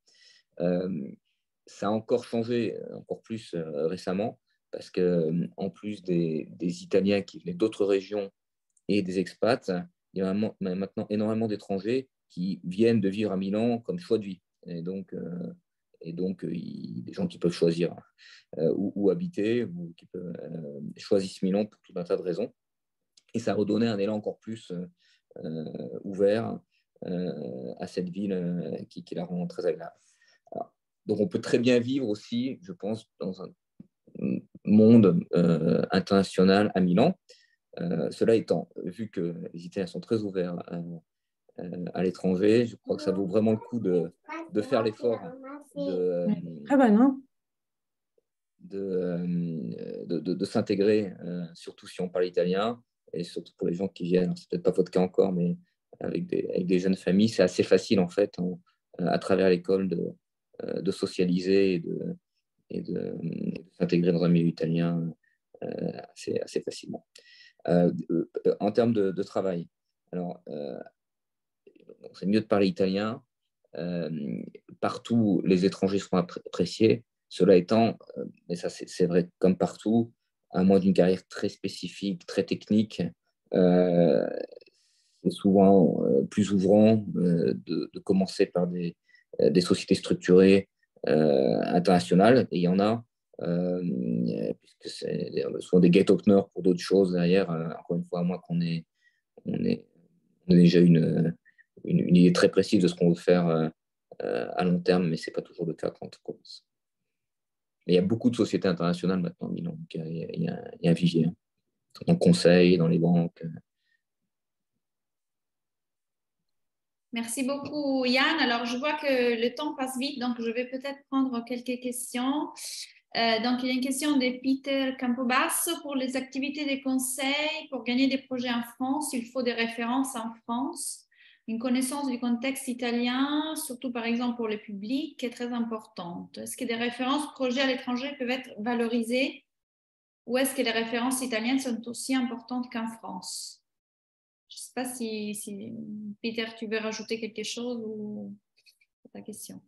Ça a encore changé, encore plus récemment, parce qu'en plus des Italiens qui venaient d'autres régions et des expats, il y a maintenant énormément d'étrangers qui viennent de vivre à Milan comme choix de vie. Et donc, des gens qui peuvent choisir où habiter, ou qui choisissent Milan pour tout un tas de raisons. Et ça a redonné un élan encore plus ouvert à cette ville qui la rend très agréable. Alors, donc, on peut très bien vivre aussi, je pense, dans un monde international à Milan. Cela étant, vu que les Italiens sont très ouverts à l'étranger, je crois que ça vaut vraiment le coup de faire l'effort de s'intégrer, surtout si on parle italien, et surtout pour les gens qui viennent, c'est peut-être pas votre cas encore, mais avec des jeunes familles, c'est assez facile en fait, à travers l'école, de socialiser et de s'intégrer dans un milieu italien assez facilement. En termes de travail, alors c'est mieux de parler italien. Partout, les étrangers seront appréciés. Cela étant, mais ça c'est vrai comme partout, à moins d'une carrière très spécifique, très technique, c'est souvent plus ouvrant de commencer par des sociétés structurées internationales, et il y en a, puisque c'est souvent des gate openers pour d'autres choses derrière, encore une fois, à moins qu'on ait déjà une idée très précise de ce qu'on veut faire à long terme, mais ce n'est pas toujours le cas quand on commence. Mais il y a beaucoup de sociétés internationales maintenant, donc il y a un vivier, dans le conseil, dans les banques. Merci beaucoup, Yann. Alors, je vois que le temps passe vite, donc je vais peut-être prendre quelques questions. Donc, il y a une question de Peter Campobasso. Pour les activités de conseil, pour gagner des projets en France, il faut des références en France. Une connaissance du contexte italien, surtout par exemple pour le public, est très importante. Est-ce que des références projets à l'étranger peuvent être valorisées, ou est-ce que les références italiennes sont aussi importantes qu'en France? Je ne sais pas si Peter, tu veux rajouter quelque chose ou ta question.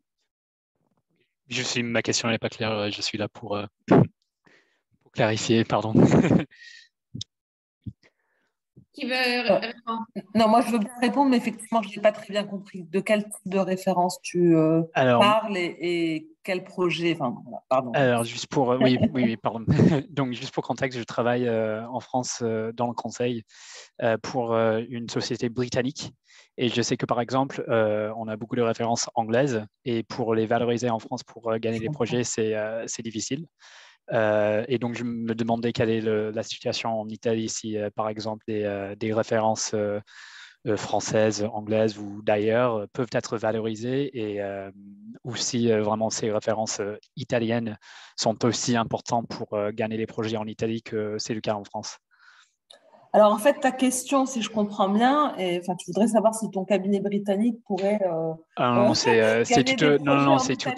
Ma question n'est pas claire, je suis là pour clarifier, pardon. qui veut répondre? Non, moi je veux bien répondre, mais effectivement, je n'ai pas très bien compris de quel type de référence tu parles et quel projet. Enfin, voilà, pardon. Alors, juste pour, oui, pardon. Donc, juste pour contexte, je travaille en France dans le conseil pour une société britannique. Et je sais que, par exemple, on a beaucoup de références anglaises. Et pour les valoriser en France, pour gagner des projets, c'est difficile. Et donc, je me demandais quelle est la situation en Italie, si, par exemple, des références françaises, anglaises ou d'ailleurs peuvent être valorisées et ou si vraiment ces références italiennes sont aussi importantes pour gagner les projets en Italie que c'est le cas en France. Alors, en fait, ta question, si je comprends bien, enfin, tu voudrais savoir si ton cabinet britannique pourrait Non, c'est gagner tout, des non, projets non, en c'est Italie.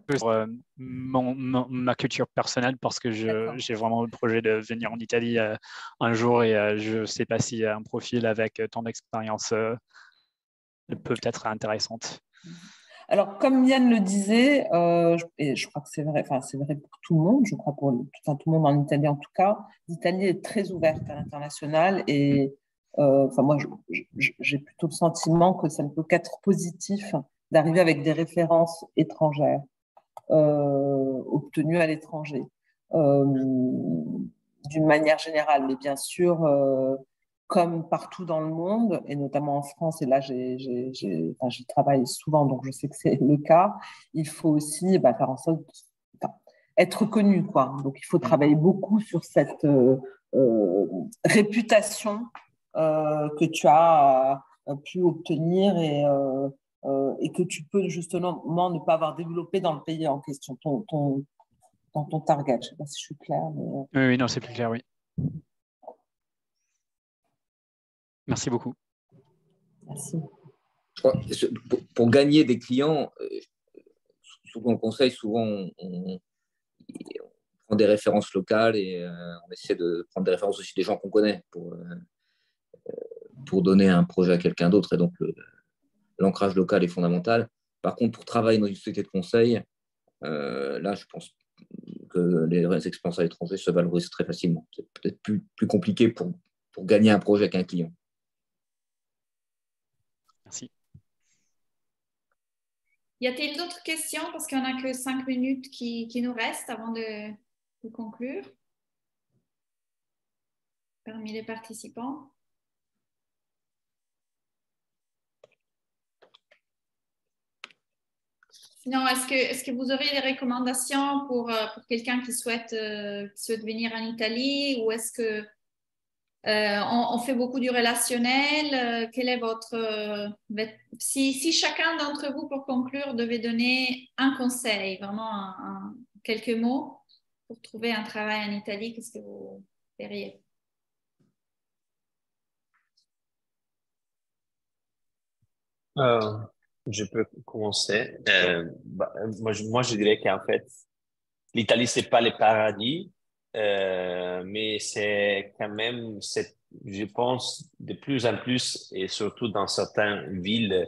pour ma culture personnelle parce que j'ai vraiment le projet de venir en Italie un jour et je ne sais pas si un profil avec ton expérience peut être intéressante. Alors, comme Yann le disait, et je crois que c'est vrai, enfin, c'est vrai pour tout le monde, je crois pour tout le monde en Italie en tout cas, l'Italie est très ouverte à l'international et enfin, moi, j'ai plutôt le sentiment que ça ne peut qu'être positif d'arriver avec des références étrangères obtenues à l'étranger. D'une manière générale, mais bien sûr, comme partout dans le monde, et notamment en France, et là, j'y travaille souvent, donc je sais que c'est le cas, il faut aussi faire en sorte être connu, quoi. Donc, il faut travailler beaucoup sur cette réputation que tu as pu obtenir et que tu peux justement ne pas avoir développé dans le pays en question, dans ton target. Je ne sais pas si je suis claire. Mais... Oui, non, c'est plus clair, oui. Merci beaucoup. Merci. Je crois, pour gagner des clients, souvent le conseil, souvent on prend des références locales et on essaie de prendre des références aussi des gens qu'on connaît pour donner un projet à quelqu'un d'autre. Et donc l'ancrage local est fondamental. Par contre, pour travailler dans une société de conseil, là, je pense que les expériences à l'étranger se valorisent très facilement. C'est peut-être plus compliqué pour gagner un projet avec un client. Merci. Y a-t-il d'autres questions? Parce qu'on n'a que 5 minutes qui nous restent avant de conclure parmi les participants. Sinon, est-ce que vous aurez des recommandations pour quelqu'un qui souhaite venir en Italie ou est-ce que on fait beaucoup du relationnel? Quel est votre si chacun d'entre vous, pour conclure, devait donner un conseil, vraiment quelques mots pour trouver un travail en Italie, qu'est-ce que vous feriez? Je peux commencer. Moi, je dirais qu'en fait, l'Italie, c'est pas le paradis, mais c'est quand même, je pense, de plus en plus, et surtout dans certaines villes,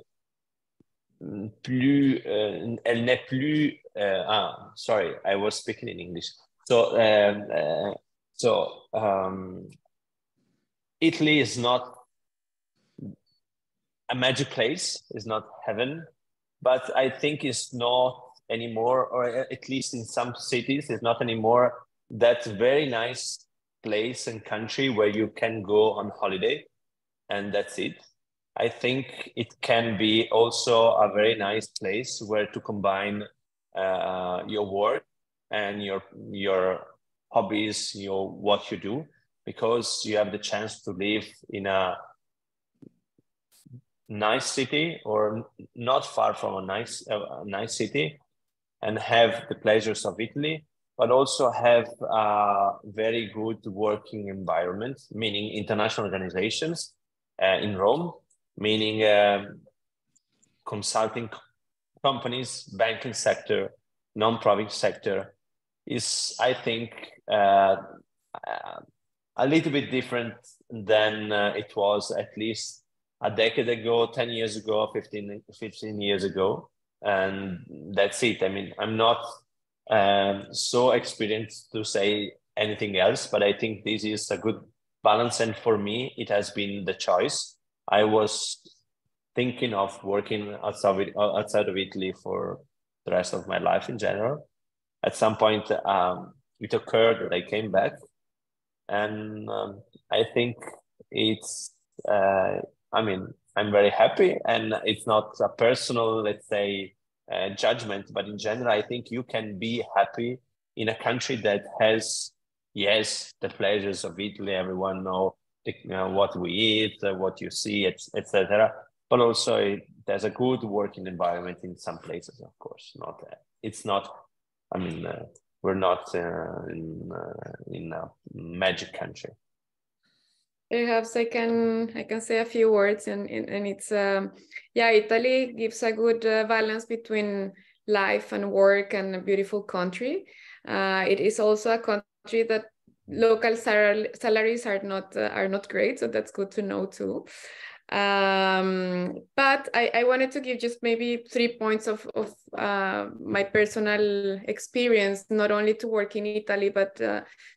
elle n'est plus. Sorry, I was speaking in English. Italy is not a magic place, is not heaven, but I think it's not anymore, or at least in some cities, it's not anymore that very nice place and country where you can go on holiday and that's it. I think it can be also a very nice place where to combine your work and your hobbies, what you do, because you have the chance to live in a nice city or not far from a nice city and have the pleasures of Italy, but also have a very good working environment, meaning international organizations in Rome, meaning consulting companies, banking sector, non-profit sector is, I think, a little bit different than it was at least a decade ago, 10 years ago, 15 years ago. And that's it. I mean, I'm not so experienced to say anything else, but I think this is a good balance. And for me, it has been the choice. I was thinking of working outside of Italy for the rest of my life in general. At some point, it occurred that I came back, and I think it's, I'm very happy, and it's not a personal, let's say, judgment, but in general, I think you can be happy in a country that has, yes, the pleasures of Italy. Everyone know what we eat, what you see, etc. But also there's a good working environment in some places, of course. It's not. We're not in a magic country. Perhaps I can say a few words, and it's Italy gives a good balance between life and work, and a beautiful country. It is also a country that local salaries are not great, so that's good to know too. But I wanted to give just maybe 3 points of my personal experience, not only to work in Italy, but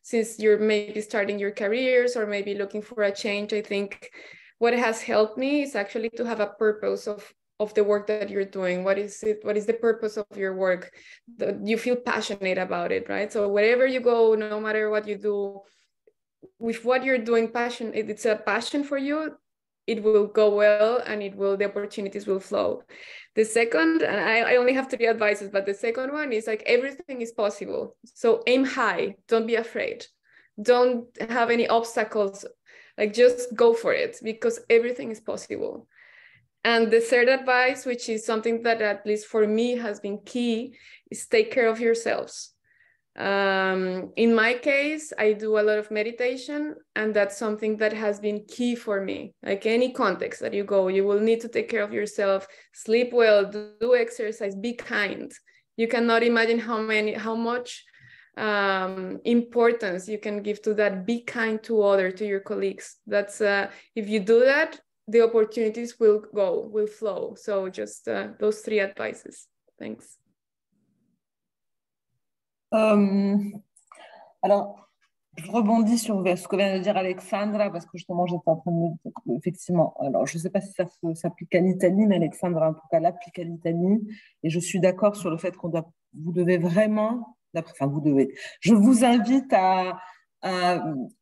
since you're maybe starting your careers or maybe looking for a change, I think what has helped me is actually to have a purpose of the work that you're doing. What is it? What is the purpose of your work? You feel passionate about it, right? So wherever you go, no matter what you do, with what you're doing, it's a passion for you, it will go well, and the opportunities will flow. The second, and I only have 3 advices, but the second one is like, everything is possible. So aim high, don't be afraid. Don't have any obstacles, like just go for it, because everything is possible. And the third advice, which is something that at least for me has been key, is take care of yourselves. In my case, I do a lot of meditation, and that's something that has been key for me. Like any context that you go, you will need to take care of yourself, sleep well, do exercise, be kind. You cannot imagine how much importance you can give to that. Be kind to your colleagues. That's if you do that, the opportunities will flow. So just those 3 advices. Thanks. Alors, je rebondis sur ce que vient de dire Alexandra, parce que justement, j'étais en train de me dire, effectivement, alors je ne sais pas si ça s'applique à l'Italie, mais Alexandra, en tout cas, l'applique à l'Italie. Et je suis d'accord sur le fait vous devez vraiment, je vous invite à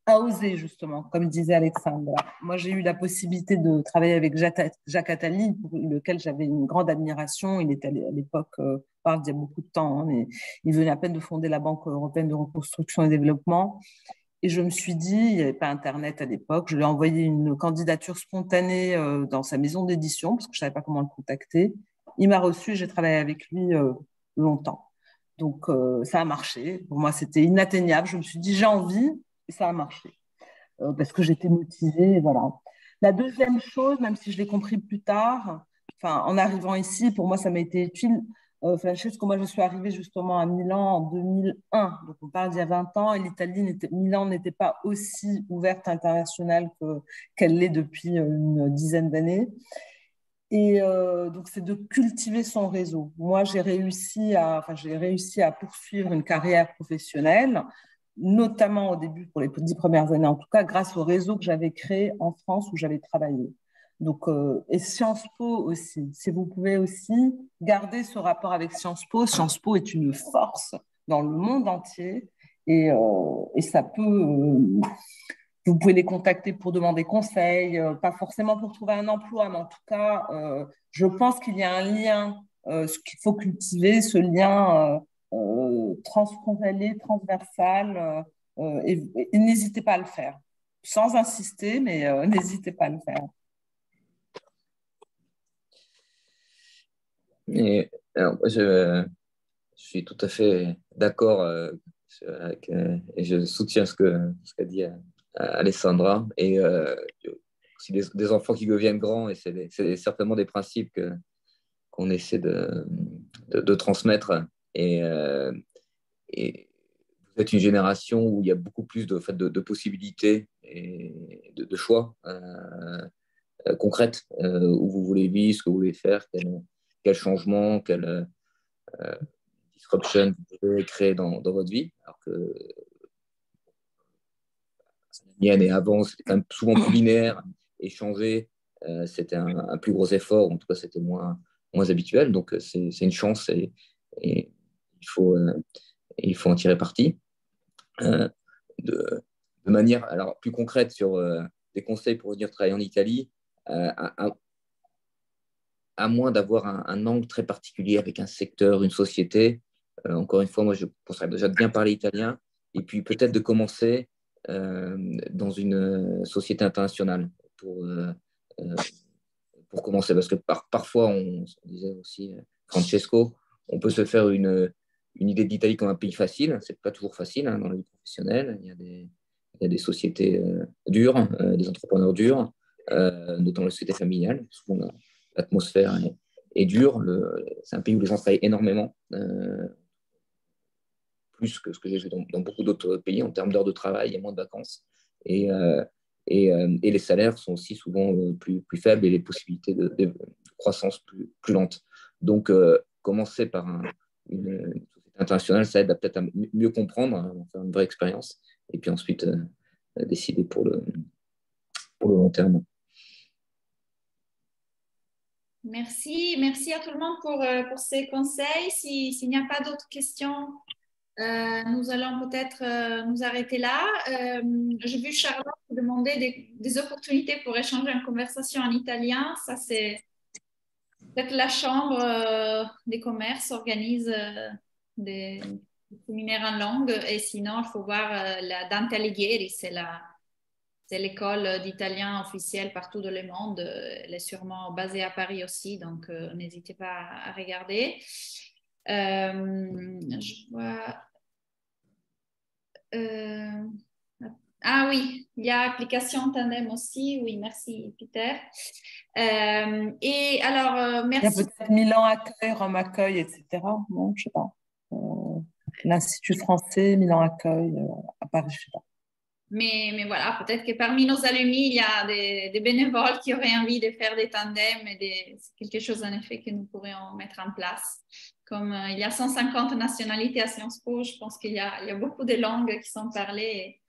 oser, justement, comme disait Alexandra. Moi, j'ai eu la possibilité de travailler avec Jacques Attali, pour lequel j'avais une grande admiration. Il était à l'époque, il y a beaucoup de temps, hein, mais il venait à peine de fonder la Banque européenne de reconstruction et développement. Et je me suis dit, il n'y avait pas Internet à l'époque, je lui ai envoyé une candidature spontanée dans sa maison d'édition, parce que je ne savais pas comment le contacter. Il m'a reçu, j'ai travaillé avec lui longtemps. Donc, ça a marché. Pour moi, c'était inatteignable. Je me suis dit, j'ai envie, et ça a marché. Parce que j'étais motivée, et voilà. La deuxième chose, même si je l'ai compris plus tard, en arrivant ici, pour moi, ça m'a été utile. Francesco, moi, je suis arrivée justement à Milan en 2001. Donc, on parle d'il y a 20 ans, et Milan n'était pas aussi ouverte internationale qu'elle l'est depuis une dizaine d'années. Et donc, c'est de cultiver son réseau. Moi, j'ai réussi à poursuivre une carrière professionnelle, notamment au début, pour les 10 premières années, en tout cas, grâce au réseau que j'avais créé en France où j'avais travaillé. Donc, et Sciences Po aussi. Si vous pouvez aussi garder ce rapport avec Sciences Po est une force dans le monde entier, et ça peut... vous pouvez les contacter pour demander conseil, pas forcément pour trouver un emploi, mais en tout cas, je pense qu'il y a un lien, ce qu'il faut cultiver, ce lien transfrontalier, transversal, et n'hésitez pas à le faire. Sans insister, mais n'hésitez pas à le faire. Et alors, je suis tout à fait d'accord et je soutiens ce qu'a dit Alessandra. Et aussi des enfants qui deviennent grands, et c'est certainement des principes qu'on essaie de transmettre. Et vous êtes une génération où il y a beaucoup plus de possibilités et de choix concrètes, où vous voulez vivre, ce que vous voulez faire, quel changement, quelle disruption vous pouvez créer dans votre vie. Alors que la mienne et avant, c'était quand même souvent plus linéaire. Échanger, c'était un plus gros effort. En tout cas, c'était moins habituel. Donc, c'est une chance et il faut en tirer parti. De manière alors, plus concrète sur des conseils pour venir travailler en Italie, à moins d'avoir un angle très particulier avec un secteur, une société. Encore une fois, moi, je penserais déjà de bien parler italien et puis peut-être de commencer dans une société internationale pour commencer. Parce que parfois, on disait aussi, Francesco, on peut se faire une idée de l'Italie comme un pays facile. Ce n'est pas toujours facile dans la vie professionnelle. Il y a des sociétés dures, des entrepreneurs durs, notamment la société familiale. Souvent, l'atmosphère est dure. C'est un pays où les gens travaillent énormément, plus que ce que j'ai vu dans beaucoup d'autres pays en termes d'heures de travail. Il y a moins de vacances. Et les salaires sont aussi souvent plus faibles et les possibilités de croissance plus lentes. Donc, commencer par une société internationale, ça aide peut-être à mieux comprendre, à faire une vraie expérience, et puis ensuite décider pour le long terme. Merci à tout le monde pour ces conseils. S'il n'y a pas d'autres questions, nous allons peut-être nous arrêter là. J'ai vu Charlotte demander des opportunités pour échanger en conversation en italien. Ça, c'est peut-être la Chambre des commerces organise des séminaires en langue. Et sinon, il faut voir la Dante Alighieri, c'est l'école d'italien officielle partout dans le monde. Elle est sûrement basée à Paris aussi, donc n'hésitez pas à regarder. Je vois... ah oui, il y a application Tandem aussi. Oui, merci Peter. Et alors, merci. Il y a peut-être Milan Accueil, Rome Accueil, etc. Non, je ne sais pas. L'Institut français, Milan Accueil, à Paris, je ne sais pas. Mais voilà, peut-être que parmi nos alumni, il y a des bénévoles qui auraient envie de faire des tandems et c'est quelque chose en effet que nous pourrions mettre en place. Comme il y a 150 nationalités à Sciences Po, je pense qu'il y a beaucoup de langues qui sont parlées.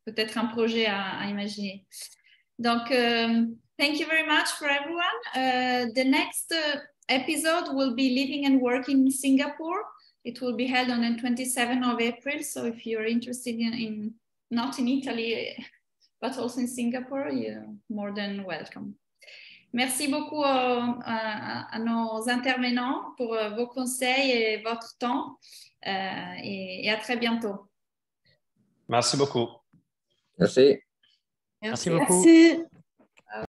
Peut-être un projet à imaginer. Donc, thank you very much for everyone. The next episode will be Living and Working in Singapore. It will be held on the 27th of April. So if you're interested in not in Italy, but also in Singapore, you're more than welcome. Merci beaucoup à nos intervenants pour vos conseils et votre temps. Et à très bientôt. Merci beaucoup. Merci. Merci beaucoup. Merci.